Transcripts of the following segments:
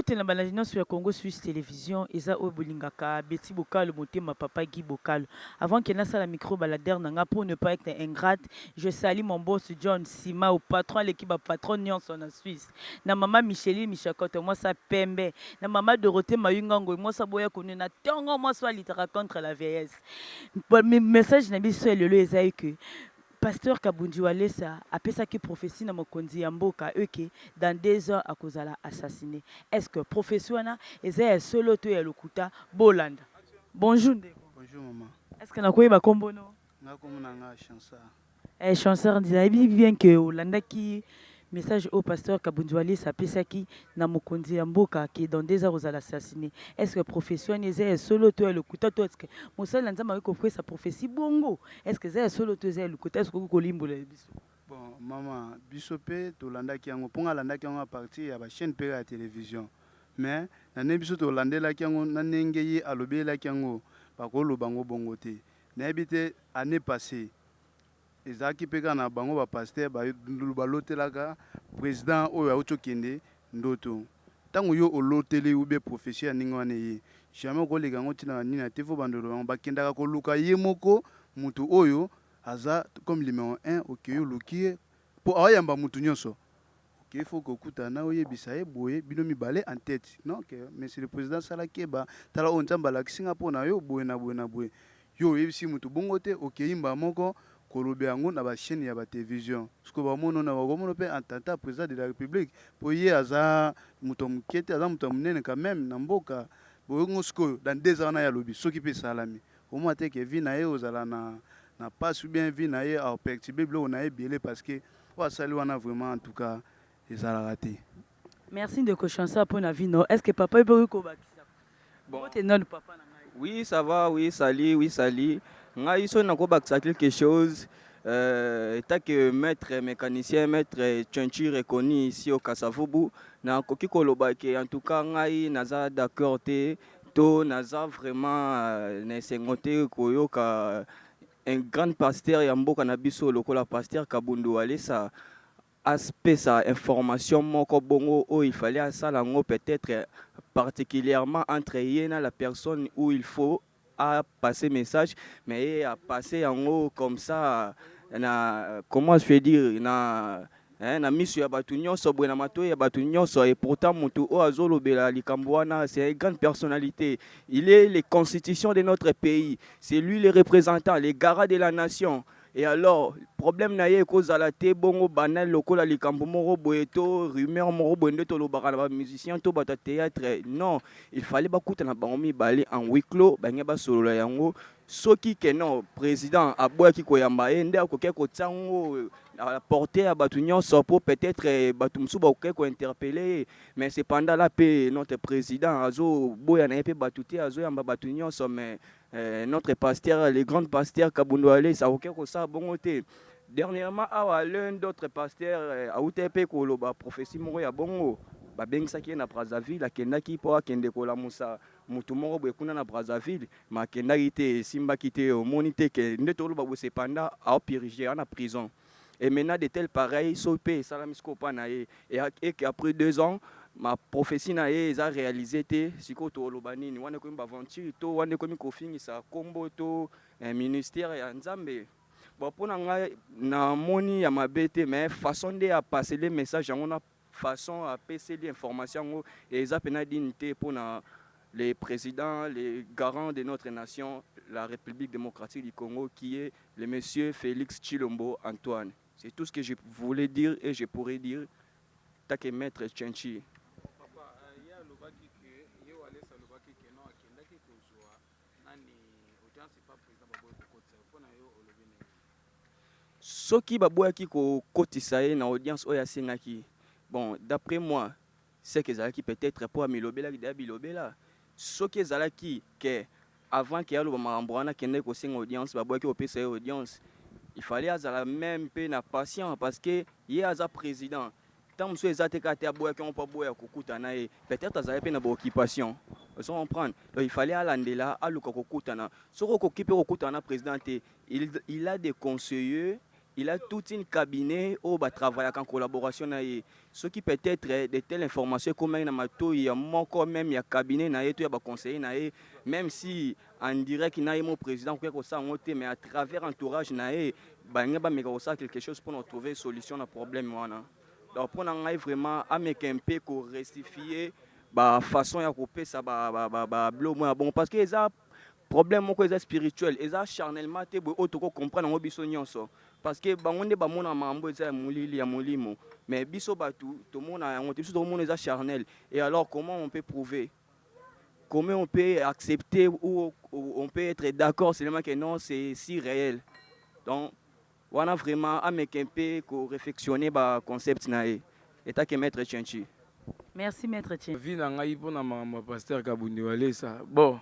Tena balandi sur Congo Suisse Télévision eza oyo bolingaka Betty Bokalo motema papa Guy Bokalo. Avant que nasa la micro balader nanga pour ne pas être ingrate, je salue mon boss John Sima au patron l'équipe patron nyonso en Suisse. Na mama Micheline Michakote moi ça pembe. Na mama Dorothée Mayungango moi ça boya konu na tongo moi soit littérature contre la vieillesse. Bon, message na biso lelo eza que Pasteur Kabundi Walesa apesaki prophétie na mokonzi ya mboka eke dans 2 heures akozala assassiné. Est-ce que prophétie wana eza ya solo to ya lokuta bolanda? Bonjour ndeko. Bonjour maman. Est-ce que nakoyeba kombo no? Nakomona nga Chansar. Chanceur ndizabi bien que olandaki message au pasteur Kabundi Walesa apesaki na mokonzi ya mboka ke dans 2 heures ozala assassiné. Est-ce que prophétie wana eza ya solo to ya lokuta to est-ce que mosala nzamba ko sa prophétie bongo? Est-ce que eza ya solo to eza ya lokuta est-ce que ko limbola biso? Bon maman, biso pe tolandaki yango mponga landaki yango à partir ya ba chaîne pe ya télévision. Mais na ne biso tolandelaki yango na ndenge ye alobelaki yango bakoloba ngo bongo te. Na ebite année passée ezaki pe kana bango ba pasteur balotelaka président oyo autokende ndoto. Tango yo oloteli ube prophétie ya ninga wana ye. Jamais koleka ngo tina nini na tefo bandolo bango bakendaka koluka ye moko mutu oyo aza comme numéro 1 okeyo lukie po ayamba mutu nyonso. Il faut que kutana oyebisa ye boye bino mibale en tête. Non que monsieur le président Salakeba tala on tamba la Singapour na yo boye na boye na boye. Yo yebisi mutu bongo te okeyimba moko kolobe yango na ba chaîne ya ba télévision. Parce que ba mono na ba mono pe en tant que président de la République po ye aza mutu mukete aza mutu munene quand même na mboka. Bongo sko dans 2 ans na ya lobi soki pe salami. Au moins te que vi na ye ozala na pas ou bien vi na ye a perturber blo na ye biele parce que wa sali wana vraiment en tout cas ils ont raté. Merci de conscience pour la vie. Est-ce que papa est bon? Bon. Papa Oui, ça va, oui, salut, oui, salut. Nga iso na ko bakisa quelque chose. Tant que maître mécanicien, maître Tchenchi reconnu ici au Kasavubu, na koki koloba ke en tout cas ngai naza d'accord te to naza vraiment na sengote koyoka un grand pasteur ya mboka na biso lokola pasteur Kabundu Walesa aspect sa information moko bongo où il fallait à ça lango peut-être particulièrement entre yena la personne où il faut à passer message mais à passer en haut comme ça na comment je vais dire na misu ya batu nyonso bwe na mato ya batu nyonso et pourtant mutu o azolobela likambo wana c'est une grande personnalité, il est les constitutions de notre pays, c'est lui le représentant, les garants de la nation. Et alors, problème na ye kozala te bongo banal lokola likambo moko boye to rumeur moko boye nde tolobaka na ba musicien to bata théâtre. Non, il fallait bakuta na bango mibale en huis clos bange basolola yango soki ke non président aboyaki koyamba ye nde akoki kotia yango à la portée ya batu nyonso po peut-être batu mosusu bakoki kointerpeller mais cependant là pe notre président azo boya na ye pe batu te azoyamba batu nyonso mais notre pasteur, les grands pasteurs Kabundouale, ça aucun que ça bon côté. Dernièrement, l'un d'autres pasteurs a outepe koloba prophétie moko ya bongo. Ba bengisa ki na Brazzaville, akendaki po akende kola musa mutu moko boye kuna na Brazzaville, ma kendaki te simba kite omoni te ke nde toloba bo cependant a purgé en prison. Et maintenant de tels pareils sopé salamisko pa na et qu'après 2 ans ma prophétie na ye eza réalisé te sikoyo toloba nini wana ekomi baventure to wana ekomi kofingisa kombo to ministère ya nzambe. Bon mpo na ngai namoni ya mabe te mais façon nde apasele message yango na façon apeseli information yango eza mpena dini te mpona les présidents, les garants de notre nation, la République démocratique du Congo, qui est le monsieur Félix Tshilombo Antoine. C'est tout ce que je voulais dire et je pourrais dire tant que maître Tchenchi. Soki baboyaki ko kotisa ye na audience oyo asengaki. Bon, d'après moi, c'est que ezalaki peut-être pour amilobela ki da bilobela. Soki ezalaki que avant que aloba makambo wana kende ko senga audience baboyaki opesa ye audience. Il fallait azala même peu na patient parce que ye aza président. Tant monsieur ezate kate aboyaki on pas boya kokutana ye. Peut-être azala pe na ba occupation. Vous comprenez? Donc il fallait alandela aluka kokutana. Soko kokipe kokutana président il a des conseillers il a toute une cabinet où il travaille en collaboration avec ceux qui peut-être de telles informations comme il y a encore même il y a cabinet na il y a conseiller na même si en direct il y a mon président qui ça mais à travers entourage na quelque chose pour nous trouver solution à problème wana. Donc pour nous vraiment avec un peu pour rectifier ba façon ya couper ça ba bon parce que ça problème moko eza spirituel eza charnellement te boye oyo toko comprendre yango biso nyonso parce que bango nde bamona mambo eza ya molili ya molimo mais biso bato tomona yango te biso tokomona eza charnel et alors comment on peut prouver comment on peut accepter ou on peut être d'accord seulement que non c'est si réel donc wana vraiment ameka mpe koréfectionner baconcept na ye etake maître Tchenchi. Merci maître Tchenchi. Vi na ngai mpona makambo ya paster Kabundi Walesa bon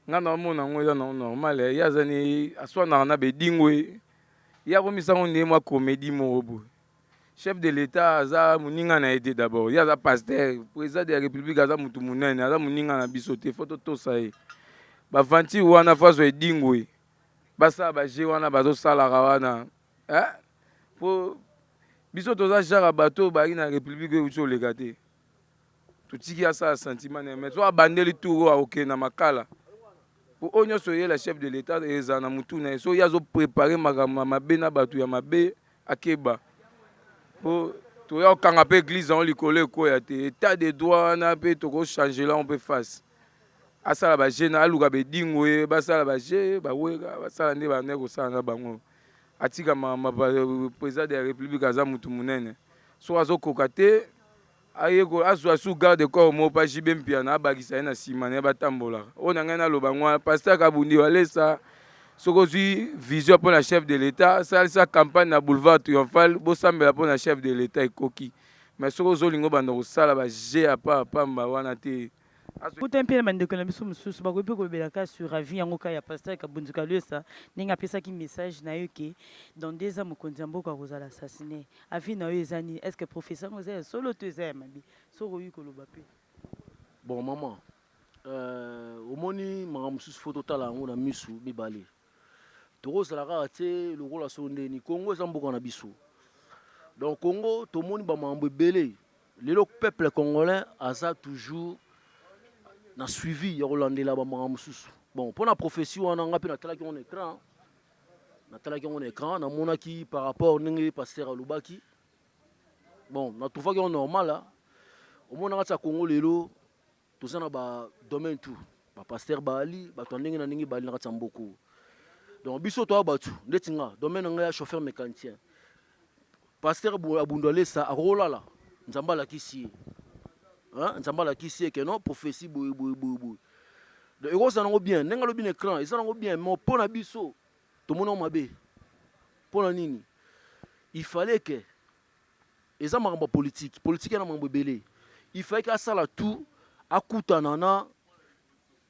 nga naomona yango eza na normal ye azani aswanaka na bedingo ye ye akomisango nde mwa comédie moko boye chef de l'état aza moninga na ye te d'abord ye aza paster président de la république aza motu monene aza moninga na biso te fo totosa ye bavanti wana faso edingo ye basala baje wana bazosalaka wana po biso toza jara bato baki na république oyo uti oleka te totiki asala sentiment na mais so abandeli tour oyo akokende na makala oyo nyonso ye la chef de l'état eza na mutu na ye so ye azoprépare makambo ya mabe na bato ya mabe akeba po toya kokanga mpe église yango likolo ekoya te état de droit wana mpe tokochangela yango mpe face asala bagene aluka bedingo ye basala baje baweka basala nde bande kosala na bango atika président de la république aza mutu monene so azokoka te ayeko azwa su garde corps mo pa jibe mpiana abakisa ye na nsima na ye batambolaka oyo na ngai naloba ngwana paster Kabundi Walesa soki ozwi vision mpo na chef de l'état asalisa campagne na boulevard triomphal bosambela mpo na chef de l'état ekoki mais soki ozolinga obanda kosala baje ya pamba wana te Puta mpe na bandeko na biso mosusu bakoki mpe kolobelaka sur avis yango ka ya paster Kabundi Walesa ndenge apesaki message na yo ke dans 2 ans mokonzi ya mboka akozala assassiné avis na yo eza nini est ce que professeur ngo eza ya solo to eza ya mabe soki oyi koloba mpe bon mama omoni makambo mosusu fo totala yango na misu mibale tokozala kaka te lokola so ndeni Congo eza mboka na biso donc Congo tomoni bamakambo ebele lelo peuple congolais aza toujours na suivi ya kolandela bamakambo mosusu bon mpo na prophétie wana nga mpe natalaki yango na écran namonaki par rapport ndenge paster alobaki bon natrouvaki yango normal omona kati ya Congo lelo toza na badomaine tout bapaster baali bato ya ndenge na ndenge baali na kati ya mboko donc biso toya bato ndeti nga domaine na ngai ya chauffeur mécanicien paster Kabundi Walesa akolala nzambe alakisi ye nzambe alakisi ye ke non prophétie boye donc ekozala nango bien ndenge alobi na écran eza nango bien mais mpo na biso tomoni yango mabe mpo na nini il fallait que eza makambo ya politique ya na makambo ebele il fallait que asala tout akutana na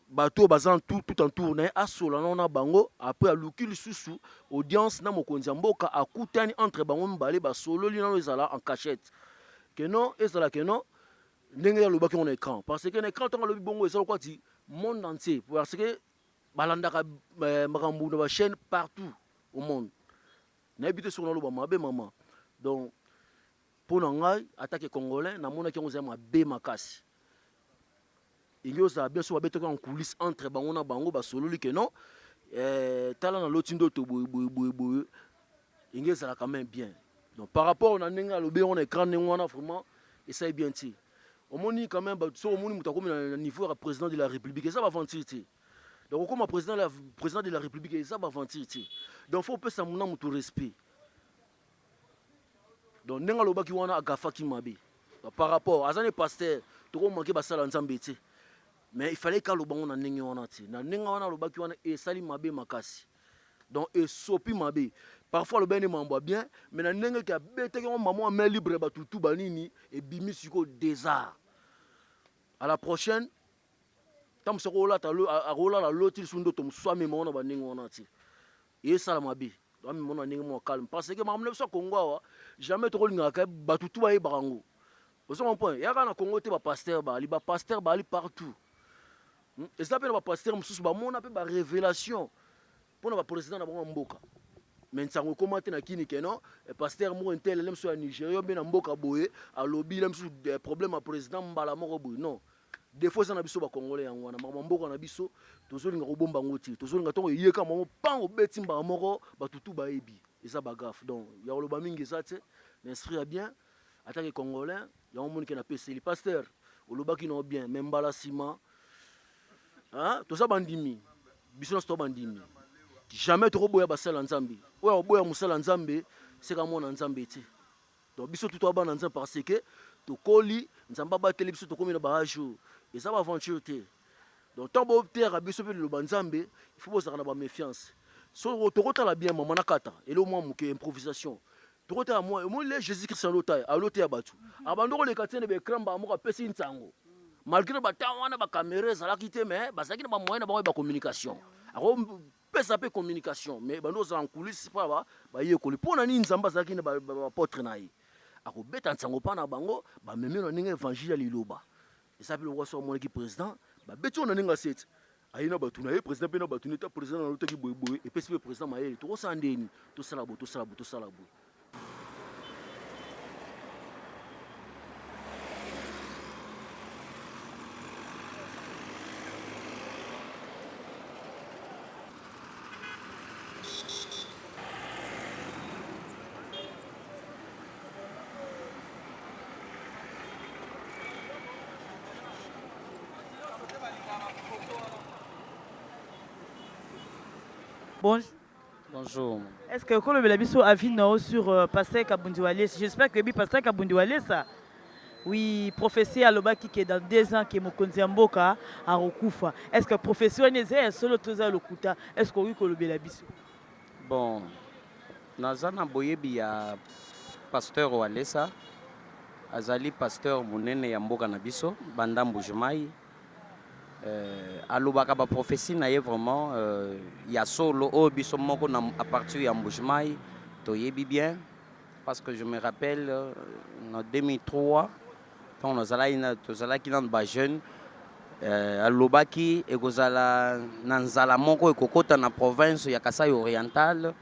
bato baza tout en tour na ye asolana na bango après aluki lisusu audience na mokonzi ya mboka akutani entre bango mibale basololi nano ezala en cachette ke non ezala ke non ndenge alobaki ngo na écran parce que na écran ntango alobi bongo eza lokwa ti monde entier parce que balandaka makambo na bachaîne partout au monde nayebi te soki naloba mabe mama donc mpo na ngai atake congolais namonaki yango eza mabe makasi ingi ozala bien so babetaki en coulisse entre bango na bango basololi ke non tala na loti ndoto boye ingi ezala quand même bien donc par rapport na ndenge alobi yango na écran ndenge wana vraiment esali bien ti omoni quand même so omoni moto akomi na niveau ya président de la république eza baventure te donc okoma président de la république eza baventure te donc faut opesa mona moto respect donc ndenge alobaki wana agafaki mabe par rapport aza ne paster tokomanke basala nzambe te mais il fallait kaloba ngo na ndenge wana te na ndenge wana alobaki wana esali mabe makasi donc esopi mabe parfois alobaki ne mambo bien mais na ndenge ke abetaki yango mama main libre batutu banini ebimi sikoyo désart à la prochaine ntango mosu akolala loti lisu ndoto mosusu amema wana bandenge wana te esala mabe amema wana ndenge mwa calme parce que makambo na biso ya Congo awa jamais tokolingaka batutu bayebaka yango ozo comprendre yaka na Congo te bapaster baali partout eza mpe na bapaster mosusu bamona mpe barévélation mpona baprésident na bango ya mboka mais nsango koma te na kini ke non pasteur moko intel lem so ya Nigeria be na mboka boye alobi lem so problème à président mbala moko boye non des fois ça na biso ba congolais yango na mboka na biso tozolinga ko bomba ngoti tozolinga tongo yeka mamo pango beti mbala moko batutu ba ebi eza ba gaffe donc ya loba mingi ça te l'instruire bien attaque congolais ya moni ke na PC le pasteur olobaki no bien même mbala sima hein to ça bandimi biso to bandimi jamais to boya basala nzambe oya boya musala nzambe c'est comme on nzambe ti donc biso tout ba nzambe parce que to koli nzamba ba tele biso to komi na ba jour et ça va aventure te donc tant bo terre biso pe le banzambe il faut bosa na ba méfiance so to kotala bien maman nakata et le moi muke improvisation to kotala moi le Jésus Christ l'otaille à l'otaille batu abandoko le katene be kramba mo ka pesi ntango malgré ba tawana ba caméra ça la quitté mais ba ça qui na ba moyen na ba communication pesa pe communication mais bando za en coulisses pa ba yekoli pona ni nzamba za ki na ba porte na yi akobeta ntango pa na bango ba meme no ninga évangile liloba et ça pe le roi so mon qui président ba beto na ninga set ayina batu na ye président pe na batu neta président na lotaki boyeboye et pesi pe président mayele to sa ndeni to sala bo Bonjour. Bonjour. Est-ce que quand le Belabiso a vu sur Pasteur Kabundiwale, j'espère que Pasteur Kabundiwale ça. Oui, prophétie à l'obaki qui est dans 2 ans qui est Mokonzi Mboka à Rokufa. Est-ce que professeur n'est solo toza lokuta? Est-ce que oui que le Belabiso? Bon, nazana boyebi ya Pasteur Walesa, azali Pasteur munene ya Mboka na biso, banda Mbujimai. Alobaka ba prophétie na ye vraiment ya solo o biso moko na à partir ya Mbujimai to yebi bien parce que je me rappelle en 2003 quand tozalaki na ba jeune alobaki ekozala na nzala moko ekokota na province ya Kasai oriental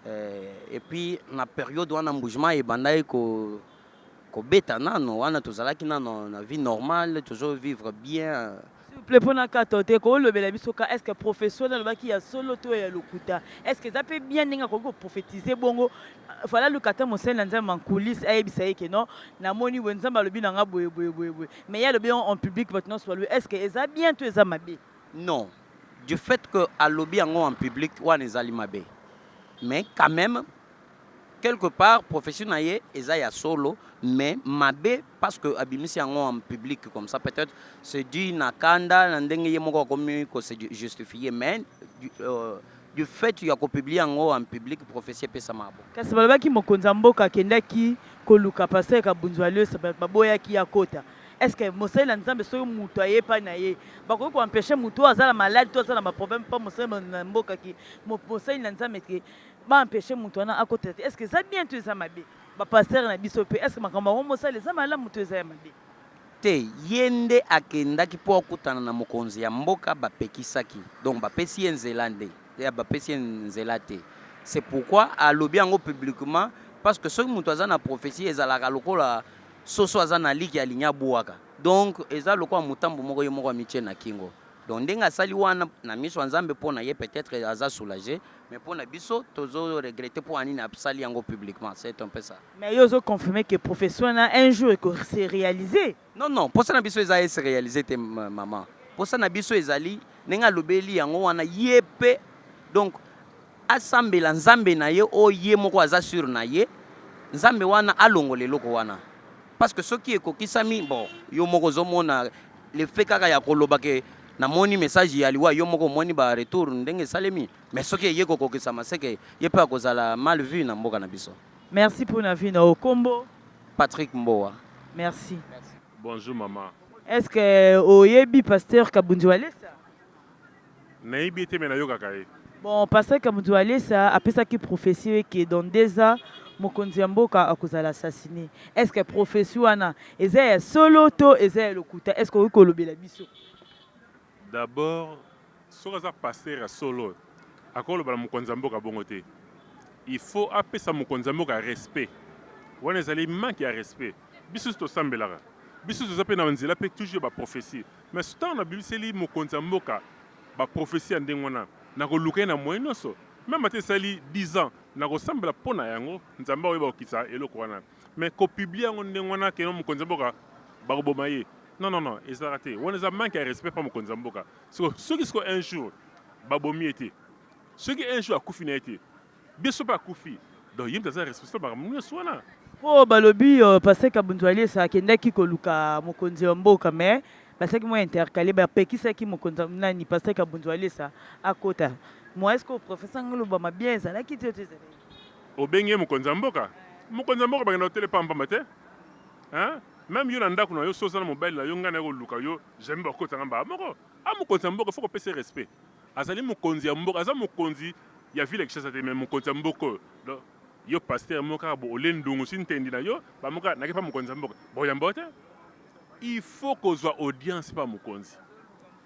et puis na période wana Mbujimai ebandaki ko beta nano wana tozalaki nano na vie normale toujours vivre bien. S'il vous plaît, est-ce que professionnel qui a solo to ya lokuta? Est-ce que ça peut bien ninga ko prophétiser bongo? Voilà le kata mon sen nzamba en coulisses ayebisa que non na moni wenzamba lobi na boye. Mais il y a le bien en public maintenant soit lui. Est-ce que ça bien to ça mabe? Non. Du fait que à lobby en public wa nezali mabe. Mais quand même quelque part professionnel eza ya solo mais mabe parce que abimisi en public comme ça peut-être c'est dit nakanda na ndenge ye moko comme ko c'est justifié mais du fait ya ko publier en public professionnel pesa mabo kasi balobaki Mokonzi Mboka kendaki koluka Pasteur Kabundiwale baboya ki akota. Est-ce que mosali na nzambe soki mutu ayepa na ye bakoki ko empêcher mutu azala malade to azala ma problème pas mosali na mboka ki mosali na nzambe ke ba empêcher mutu na akota. Est-ce que ça bien tu ça mabe ba pasteur na biso pe est-ce que makamba wo mosali za mala mutu za mabe te yende akendaki po akutana na mokonzi ya mboka bapekisaki donc bapesi nzelande ya bapesi nzelate c'est pourquoi alobi yango publiquement parce que soki mutu aza na prophétie ezalaka lokola soso aza na liki alinya bwaka donc eza lokola mutambo moko ye moko mitie na kingo donc ndenge asali wana na miso nzambe pona ye peut-être aza soulagé mais pona biso tozo regretter pour anina asali yango publiquement c'est un peu ça. Mais ils ont confirmé que professionnel un jour c'est réalisé. Non pour ça na biso eza se réalisé te maman pour ça na biso ezali ndenge lobeli yango wana yepe donc asambela nzambe na ye o ye moko aza sur na ye nzambe wana alongole loko wana. Parce que ce qui est kokisami bon yo moko zomona le fait kaka ya koloba ke na moni message ya liwa yo moko moni ba retour ndenge salemi mais ce qui est kokisama c'est que ye pa kozala mal vu na mboka na biso. Merci pour la vie na Okombo. Patrick Mboa. Merci. Bonjour maman. Est-ce que oyebi Pasteur Kabundiwale ça? Nayebi te mena yoka kae. Bon Pasteur Kabundiwale ça après ça qui prophétie que dans 2 ans Mokonzi Mboka akozala assassiné. Est-ce que profession wana eza solo to eza lokuta? Est-ce que ko lobela biso? D'abord, soka za passer à solo. Akolo bala Mokonzi Mboka bongo te. il faut apesa mokonzi mboka respect wana ezali manque ya respect biso tosambelaka biso toza mpe na nzela mpe toujours baprophétie mais ntango na bibiseli mokonzi mboka baprophétie ya ndenge wana nakoluka ye na moyen nyonso meme ate esali 10 ans nakosambela mpo na yango nzambe aoyeba kokisa eloko wana mais kopiblie yango ndenge wana keno mokonzi mboka bakoboma ye non ezalaka te wana eza manque ya respect mpa mokonzi mboka soki siko un jour babomi ye te soki un jour akufi na ye te biso mpe akufi donc ye mpe aza responsable makambo nyonso wana po balobi Pasteur Kabundu Aliesa akendaki koluka mokonzi ya mboka mais basaki mo intercalé bapekisaki mokonzi nani Pasteur Kabundu Aliesa akota moi est-ce que le professeur ngoloba mabien ezalaki te te obengi ye mokonzi ya mboka bakenda kotele pambamba te même yo na ndako na yo soza na mobali na yo ngai na koluka yo jamai bakotanga mbaa moko mokonzi ya mboka fo kopesa respect azali mokonzi ya mboka aza mokonzi ya ville ya Kinshasa te mais mokonzi ya mboka yo pasteur moko kaka bo ole ndungu si ntendi na yo bamoka nake pa mokonzi ya mboka boyamba te il faut kozwa audience pa mokonzi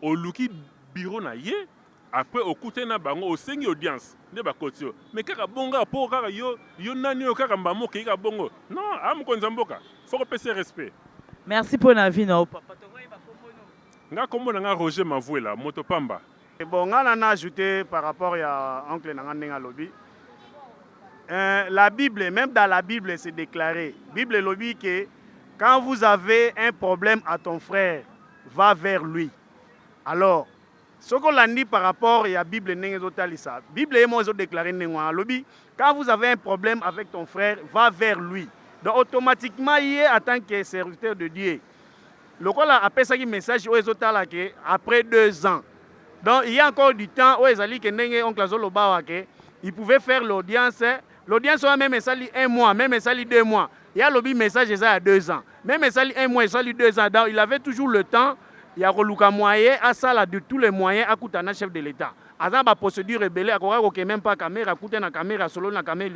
oluki bureau na ye après okute na bango osengi audience nde bakoti yo mais kaka bonga po kaka yo nani yo kaka mbamo okei kaka bongo non mokonzi ya mboka faut kopesa respect. Merci pour la vie na papa nga kombo na nga Roger Mavuela moto pamba. Bon, on a ajouté par rapport à oncle Nangandenga Lobby. La Bible, même dans la Bible, c'est déclaré. Bible lobby que quand vous avez un problème à ton frère, va vers lui. Alors, ce qu'on a dit par rapport à la Bible, la Bible est déclaré lobby. Quand vous avez un problème avec ton frère, va vers lui. Donc automatiquement, il est en tant que serviteur de Dieu. Le col a appelé ça un message après 2 ans. Donc il y a encore du temps où ils pouvaient faire l'audience. L'audience a même message 1 mois, même message 2 mois. Il y a le message il y a 2 ans. Même message 1 mois, il y a 2 ans. Donc il avait toujours le temps. Il y a un moyen à ça de tous les moyens à coûter un chef de l'État. Avant la procédure rebelle, il même pas caméra, coûter la caméra, solo la caméra,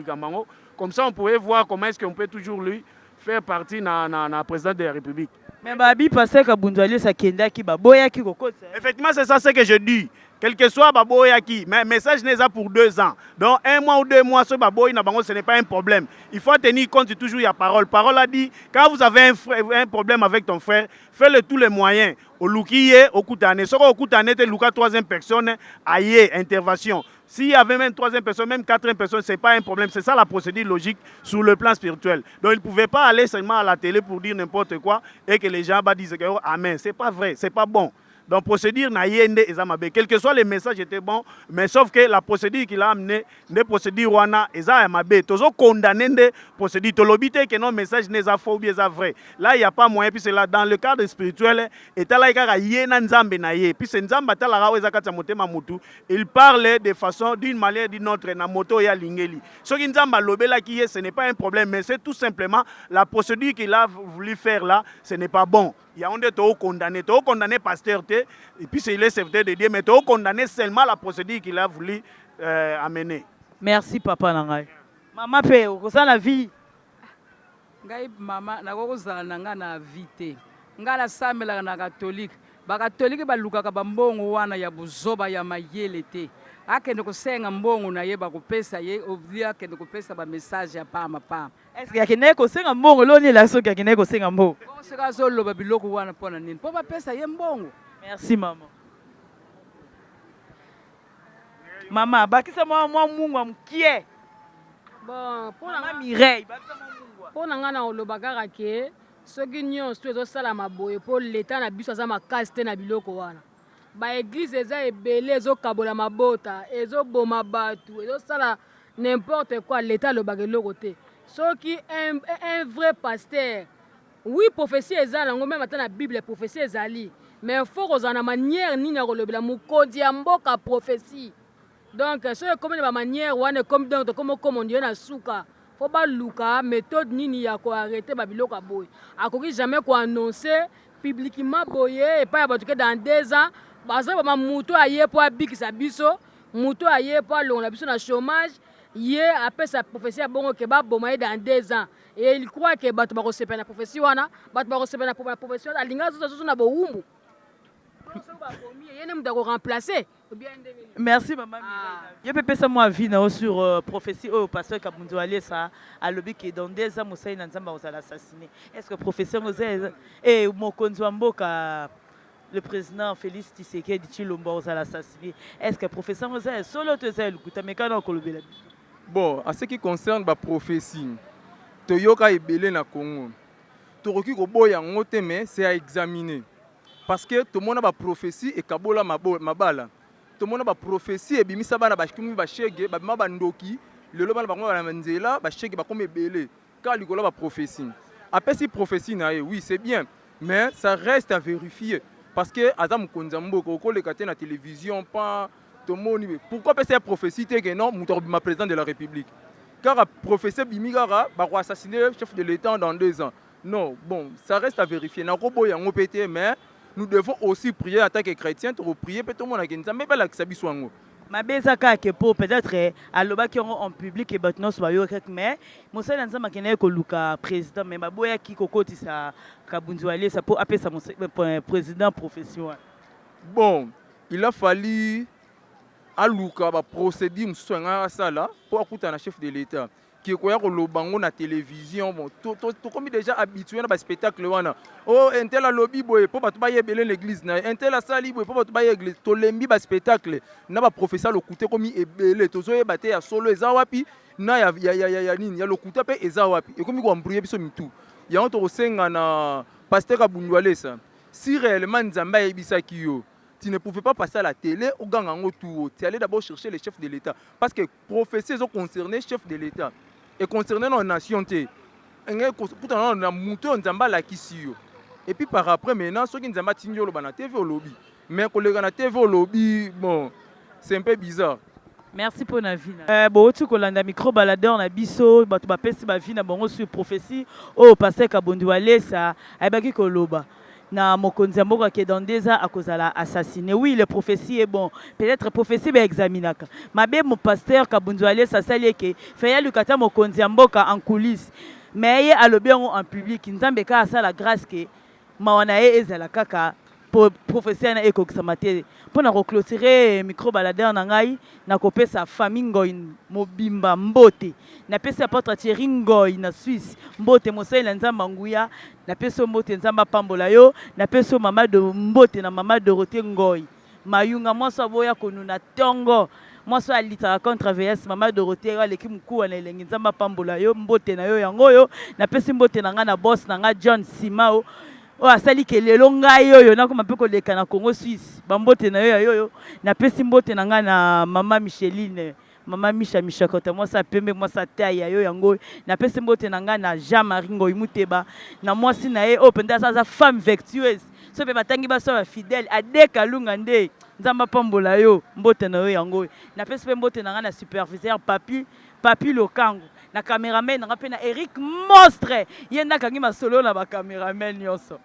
comme ça on pouvait voir comment est-ce qu'on peut toujours lui faire partie na président de la République. Mais Babi Pasteur Kabundu Aliesa kendaki baboyaki kokota. Effectivement, c'est ça ce que je dis. Quel que soit baboyaki, mais message n'est pas pour 2 ans. Donc 1 mois ou 2 mois, ce baboy ce n'est pas un problème. Il faut tenir compte toujours il y a parole. Parole a dit quand vous avez un problème avec ton frère, fais-le tous les moyens. Au Lukiye, au Koutane. Si au Koutane, tu Luka 3e personne, aïe, intervention. S'il y avait même 3e personne, même 4e personne, ce n'est pas un problème. C'est ça la procédure logique sur le plan spirituel. Donc il ne pouvait pas aller seulement à la télé pour dire n'importe quoi et que les gens disent que amen. Ce n'est pas vrai, ce n'est pas bon. Donc, procédure n'a yende ezamabe. Quel que soit les messages étaient bons, mais sauf que la procédure qu'il a amenée, des procédures wana ezamabe. Toujours condamné des procédures. Tolobite que nos messages n'est pas faux ou bien vrai. Là, il n'y a pas moyen. Puis c'est là, dans le cadre spirituel, et là, il parle de façon, d'une manière d'une autre, na moto ya lingeli. Ce qui nzamba lobela qui est, ce n'est pas un problème, mais c'est tout simplement la procédure qu'il a voulu faire là, ce n'est pas bon. Il y a un condamné pasteur, et puis c'est le serviteur de Dieu, mais tu condamné seulement la procédure qu'il a voulu amener. Merci papa Nangai. Maman pe okosa la vie. Ngai mama nakozala nanga na vite. Ngala samela na catholique. Ba catholique balukaka bambongo wana ya buzoba ya mayele te. Akende kosenga mbongo na ye bakopesa ye oblia akende kopesa ba message ya pama pama. Est-ce qu'il y a quelqu'un qui sait un bon loni la so quelqu'un qui sait un bon? C'est ka zo loba biloko wana pona nini. Po ba pesa ye mbongo. Merci maman. Maman, bakisa moi mungu amkie. Bon, pour la Mireille, bakisa moi mungu. Pour nga na oloba kaka ke soki nyonso ezosala maboye po l'État na biso aza makasi te na biloko wana. Ba église eza ebele ezokabola mabota, ezoboma batu, ezosala n'importe quoi l'État lobaka eloko te. Soki un vrai pasteur, oui prophétie eza nango même ata na Bible prophétie ezali, mais faut kozana manière nini ya kolobela mokonzi ya mboka prophétie. Donc so comme na manière wana comme donc comme on dit na suka. Faut pas luka méthode nini ya ko arrêter ba biloko boy. Akoki jamais ko annoncer publiquement boye et pas batuke dans 2 ans. Baza ba muto aye po abikisa biso, muto aye po longa biso na chômage, yé après sa prophétie bongo ke ba boma dans 2 ans. Et il croit que batu ba ko sepena na prophétie wana, batu ba ko sepena na prophétie alinga zo na bo umbu. Donc ça ba bomi yene muta ko remplacer. Merci maman. Je peux passer moi vie sur prophétie au pasteur Kabundu Alesa à lobby qui dans des ans Moussa Nanzamba aux assassiné. Est-ce que professeur Moussa et Mokonzo Mboka le président Félix Tshisekedi Tshilombo aux assassiné? Est-ce que professeur Moussa solo te zèle kutamekana kolobela? Bon, en ce qui concerne la prophétie, Toyoka est belé na Congo. Toroki ko boya ngote mais c'est à examiner. Parce que tout le monde a une prophétie et Kabola mabala. Tout le monde a une prophétie et bimisa bana bashkumi bashege babima bandoki le loba bango bana manzela bashege bakome belé car likola ba prophétie. Après si prophétie na oui, c'est bien, mais ça reste à vérifier parce que Adam Konzambo ko le katé na télévision pas tout le monde. Pourquoi c'est prophétie que non mutorbi président de la République? Car la prophétie bimigara va assassiner le chef de l'État dans 2 ans. Non, bon, ça reste à vérifier. Nakobo yango pété mais nous devons aussi prier en tant que chrétiens pour prier pour tout le monde à Genza mais pas la Kisabiswango. Ma bezaka ke po peut-être aloba ki en public et batno so yo kek mais Moussa Nanza makene ko luka président mais baboya ki kokoti sa Kabundu Alesa pour appeler ça président professionnel. Bon, il a fallu aluka ba procédure msonga sala pour akuta na chef de l'État qui koya ko lobango na télévision. Bon to comme déjà habitué na ba spectacle wana. Oh intel a lobby boy pour batu ba yebele l'église na intel a sali boy pour batu ba l'église to lembi ba spectacle na ba professeur lokuté comme ebele to zo yebate ya solo eza wapi na ya nini ya lokuta pe eza wapi et comme ko embrouiller biso mitu ya on to senga na pasteur Kabundu Alesa si réellement Nzamba yebisaki yo tu ne pouvais pas passer à la télé au gang en autour. Tu allais d'abord chercher les chefs de l'État. Parce que prophéties ont concerné les chefs de l'État. Et concerné nos nations. Et puis par après, maintenant, ceux qui nous ont tigné la TV au lobby. Mais quand les TV au lobby, bon, c'est un peu bizarre. Merci pour la vie. Bon, tu kolanda micro baladeur na biso, batu ba pesi ba vie na bongo sur prophétie. Oh, pasteur Kabundu Alesa, ayebaki koloba. Na mokonzi mboka qui est dans des ans à cause de assassiné. Oui, les prophéties est bon. Peut-être prophétie ba examinaka. Mabe mon pasteur Kabundu Alesa sali que fait lukata mokonzi mboka en coulisses. Mais à le bien en public, nzambe ka sa la grâce que mawana ezala kaka prophétie na ekokisamate. Pour na reclôturer micro baladeur na ngai na kopesa famille ngoi mobimba mbote. Na pesa apôtre Thierry Ngoi na Suisse mbote mosala nzamba nguya na pesa mbote nzamba pambola yo na pesa mama de mbote na mama Dorothée Ngoi mayunga mwaso boya konuna tongo mwaso alitaka contre VS mama Dorothée aleki mkuu na elengi nzamba pambola yo mbote na yo yango yo na pesa mbote na nga na boss na nga John Simao o asali ke lelo ngai yoyo nakoma pe koleka na Congo Suisse bambote na yo yoyo na pesa mbote na nga na mama Micheline Mama Misha kota moi ça pembe moi ça taille yo yango na pese mbote na nga na Jean-Marie Ngoi Muteba na moi si na e openda sa femme vertueuse so pe batangi ba so fidèle adeka lunga nde nzamba pambola yo mbote na yo yango na pese pe mbote na nga na superviseur papi Lokango na cameraman na pe na Eric Monstre yenda kangi masolo na ba cameraman nyonso.